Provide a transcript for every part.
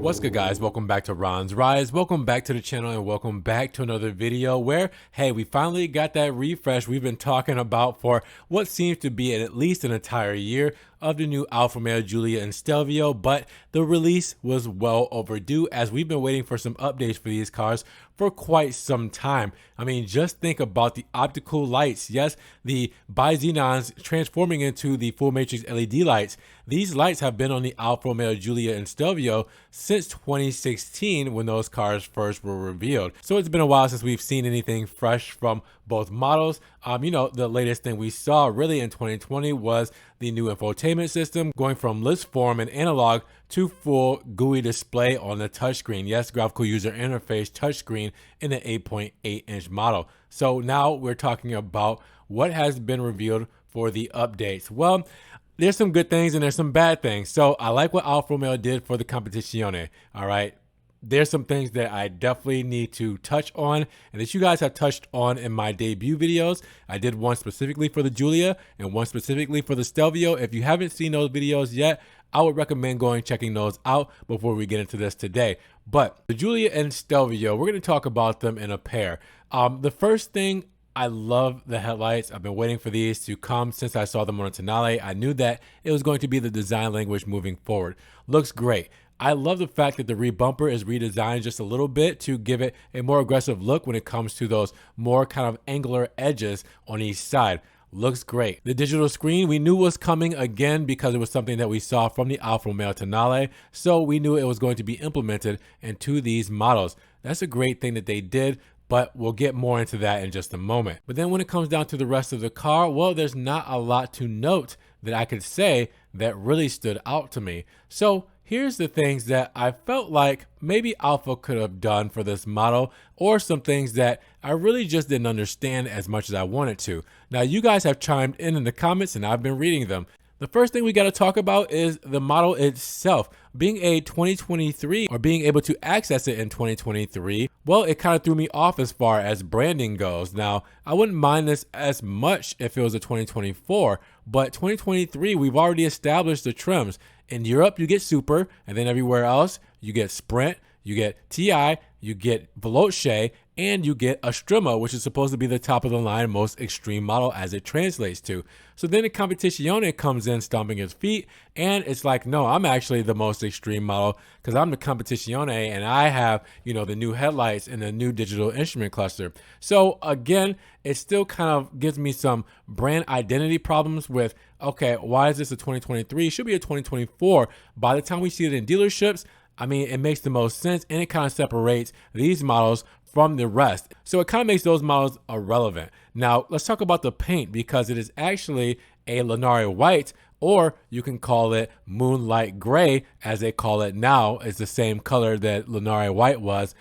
What's good, guys? Welcome back to Ron's Rise. Welcome back to the channel and welcome back to another video where, hey, we finally got that refresh we've been talking about for what seems to be at least an entire year of the new Alfa Romeo Giulia and Stelvio, but the release was well overdue as we've been waiting for some updates for these cars for quite some time. I mean, just think about the optical lights. Yes, the bi-xenons transforming into the full matrix LED lights. These lights have been on the Alfa Romeo Giulia and Stelvio since 2016 when those cars first were revealed. So it's been a while since we've seen anything fresh from both models. The latest thing we saw really in 2020 was the new infotainment system going from list form and analog to full GUI display on the touchscreen. Yes, graphical user interface touchscreen in the 8.8-inch model. So now we're talking about what has been revealed for the updates. Well, there's some good things and there's some bad things. So I like what Alfa Romeo did for the Competizione. All right. There's some things that I definitely need to touch on and that you guys have touched on in my debut videos. I did one specifically for the Giulia and one specifically for the Stelvio. If you haven't seen those videos yet, I would recommend checking those out before we get into this today. But the Giulia and Stelvio, we're going to talk about them in a pair. The first thing, I love the headlights. I've been waiting for these to come since I saw them on a Tonale. I knew that it was going to be the design language moving forward. Looks great. I love the fact that the rear bumper is redesigned just a little bit to give it a more aggressive look when it comes to those more kind of angular edges on each side. Looks great. The digital screen we knew was coming again because it was something that we saw from the Alfa Romeo Tonale, so we knew it was going to be implemented into these models. That's a great thing that they did, but we'll get more into that in just a moment. But then when it comes down to the rest of the car, well, there's not a lot to note that I could say that really stood out to me. So here's the things that I felt like maybe Alfa could have done for this model, or some things that I really just didn't understand as much as I wanted to. Now, you guys have chimed in the comments and I've been reading them. The first thing we got to talk about is the model itself. Being a 2023 or being able to access it in 2023, well, it kind of threw me off as far as branding goes. Now, I wouldn't mind this as much if it was a 2024, but 2023, we've already established the trims. In Europe, you get Super, and then everywhere else, you get Sprint, you get TI, you get Veloce, and you get a Strima, which is supposed to be the top of the line, most extreme model as it translates to. So then the Competizione comes in stomping its feet, and it's like, no, I'm actually the most extreme model because I'm the Competizione and I have, the new headlights and the new digital instrument cluster. So again, it still kind of gives me some brand identity problems with, okay, why is this a 2023? It should be a 2024. By the time we see it in dealerships, I mean, it makes the most sense and it kind of separates these models from the rest. So it kind of makes those models irrelevant. Now, let's talk about the paint because it is actually a Lunari white, or you can call it moonlight gray as they call it now. It's the same color that Lunari white was,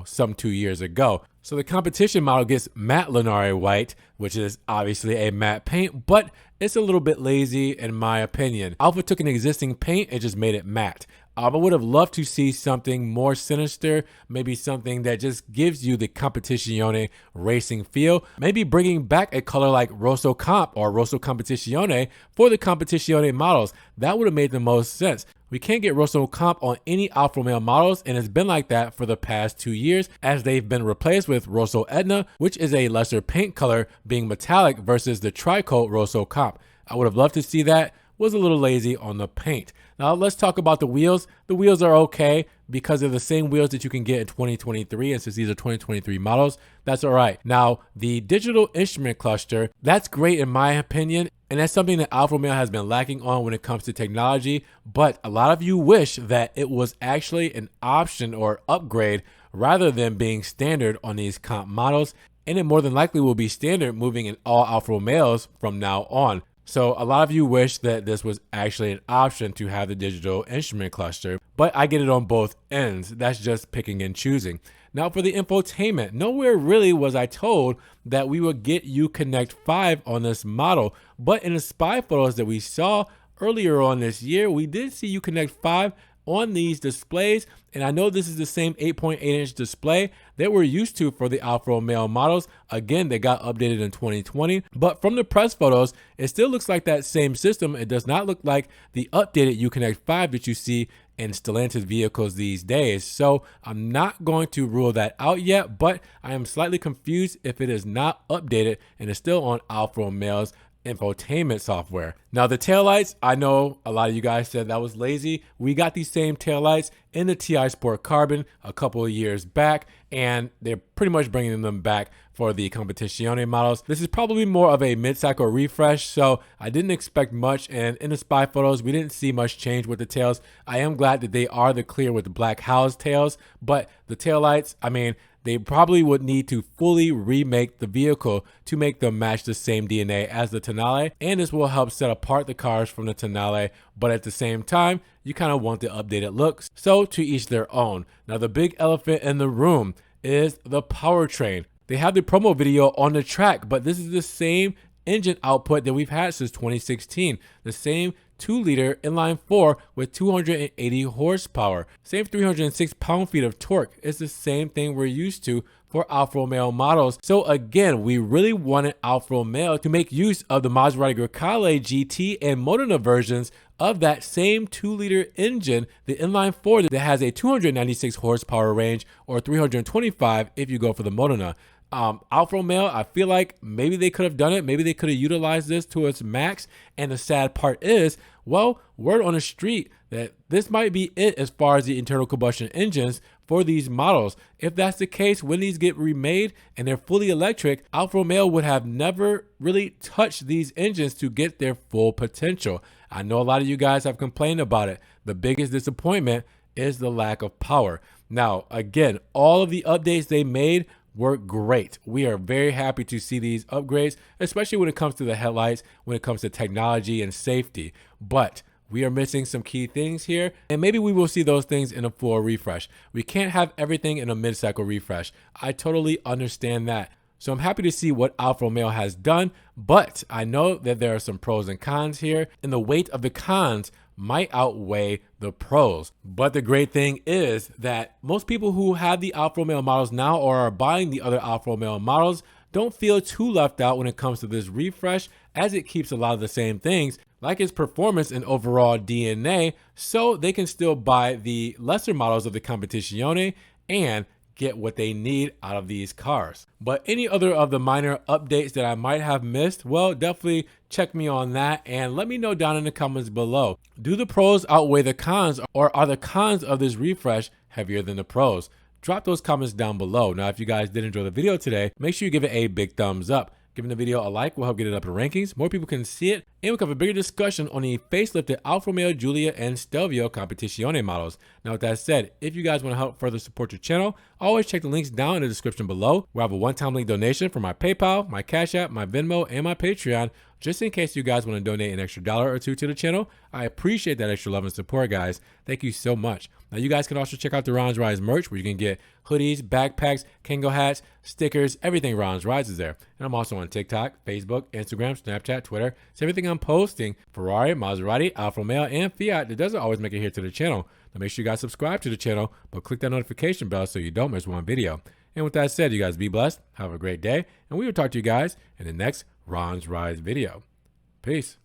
some 2 years ago. So the competition model gets matte Lunari white, which is obviously a matte paint, but it's a little bit lazy in my opinion. Alfa took an existing paint and just made it matte. I would have loved to see something more sinister, maybe something that just gives you the Competizione racing feel. Maybe bringing back a color like Rosso Comp or Rosso Competizione for the Competizione models. That would have made the most sense. We can't get Rosso Comp on any Alfa Romeo models, and it's been like that for the past 2 years as they've been replaced with Rosso Etna, which is a lesser paint color being metallic versus the Tricoat Rosso Comp. I would have loved to see that. Was a little lazy on the paint. Now let's talk about the wheels. The wheels are okay because they're the same wheels that you can get in 2023, and since these are 2023 models, that's all right. Now the digital instrument cluster, that's great in my opinion, and that's something that Alfa Romeo has been lacking on when it comes to technology, but a lot of you wish that it was actually an option or upgrade rather than being standard on these comp models, and it more than likely will be standard moving in all Alfa Romeos from now on. So a lot of you wish that this was actually an option to have the digital instrument cluster, but I get it on both ends. That's just picking and choosing. Now for the infotainment, nowhere really was I told that we would get Uconnect 5 on this model, but in the spy photos that we saw earlier on this year, we did see Uconnect 5 on these displays, and I know this is the same 8.8-inch display that we're used to for the Alfa Romeo models. Again, they got updated in 2020, but from the press photos, it still looks like that same system. It does not look like the updated Uconnect 5 that you see in Stellantis vehicles these days. So I'm not going to rule that out yet, but I am slightly confused if it is not updated and is still on Alfa Romeo's infotainment software. Now the taillights, I know a lot of you guys said that was lazy. We got these same taillights in the TI Sport Carbon a couple of years back, and they're pretty much bringing them back for the Competizione models. This is probably more of a mid-cycle refresh, so I didn't expect much, and in the spy photos, we didn't see much change with the tails. I am glad that they are the clear with the black housed tails, but the taillights, I mean, they probably would need to fully remake the vehicle to make them match the same DNA as the Tonale, and this will help set apart the cars from the Tonale, but at the same time, you kind of want the updated looks, so to each their own. Now the big elephant in the room is the powertrain. They have the promo video on the track, but this is the same engine output that we've had since 2016, the same 2-liter inline 4 with 280 horsepower, same 306 pound-feet of torque. It's the same thing we're used to for Alfa Romeo models. So again, we really wanted Alfa Romeo to make use of the Maserati Grecale GT and Modena versions of that same 2-liter engine, the inline 4 that has a 296 horsepower range, or 325 if you go for the Modena. Alfa Romeo, I feel like maybe they could have done it. Maybe they could have utilized this to its max. And the sad part is, well, word on the street that this might be it as far as the internal combustion engines for these models. If that's the case, when these get remade and they're fully electric, Alfa Romeo would have never really touched these engines to get their full potential. I know a lot of you guys have complained about it. The biggest disappointment is the lack of power. Now, again, all of the updates they made were great. We are very happy to see these upgrades, especially when it comes to the headlights, when it comes to technology and safety. But we are missing some key things here, and maybe we will see those things in a full refresh. We can't have everything in a mid-cycle refresh. I totally understand that. So I'm happy to see what Alfa Romeo has done, but I know that there are some pros and cons here, and the weight of the cons might outweigh the pros. But the great thing is that most people who have the Alfa Romeo models now or are buying the other Alfa Romeo models don't feel too left out when it comes to this refresh, as it keeps a lot of the same things like its performance and overall DNA, so they can still buy the lesser models of the Competizione and get what they need out of these cars. But any other of the minor updates that I might have missed, well, definitely check me on that and let me know down in the comments below. Do the pros outweigh the cons, or are the cons of this refresh heavier than the pros? Drop those comments down below. Now, if you guys did enjoy the video today, make sure you give it a big thumbs up. Giving the video a like will help get it up in rankings. More people can see it, and we can have a bigger discussion on the facelifted Alfa Romeo Giulia and Stelvio Competizione models. Now, with that said, if you guys want to help further support your channel, always check the links down in the description below, where I have a one-time link donation for my PayPal, my Cash App, my Venmo, and my Patreon, just in case you guys want to donate an extra $1 or $2 to the channel. I appreciate that extra love and support, guys. Thank you so much. Now, you guys can also check out the Ron's Rise merch, where you can get hoodies, backpacks, Kango hats, stickers, everything Ron's Rise is there. And I'm also on TikTok, Facebook, Instagram, Snapchat, Twitter. So everything I'm posting, Ferrari, Maserati, Alfa Romeo, and Fiat, that doesn't always make it here to the channel. Now, make sure you guys subscribe to the channel, but click that notification bell so you don't miss one video. And with that said, you guys be blessed, have a great day, and we will talk to you guys in the next Ron's Rise video. Peace.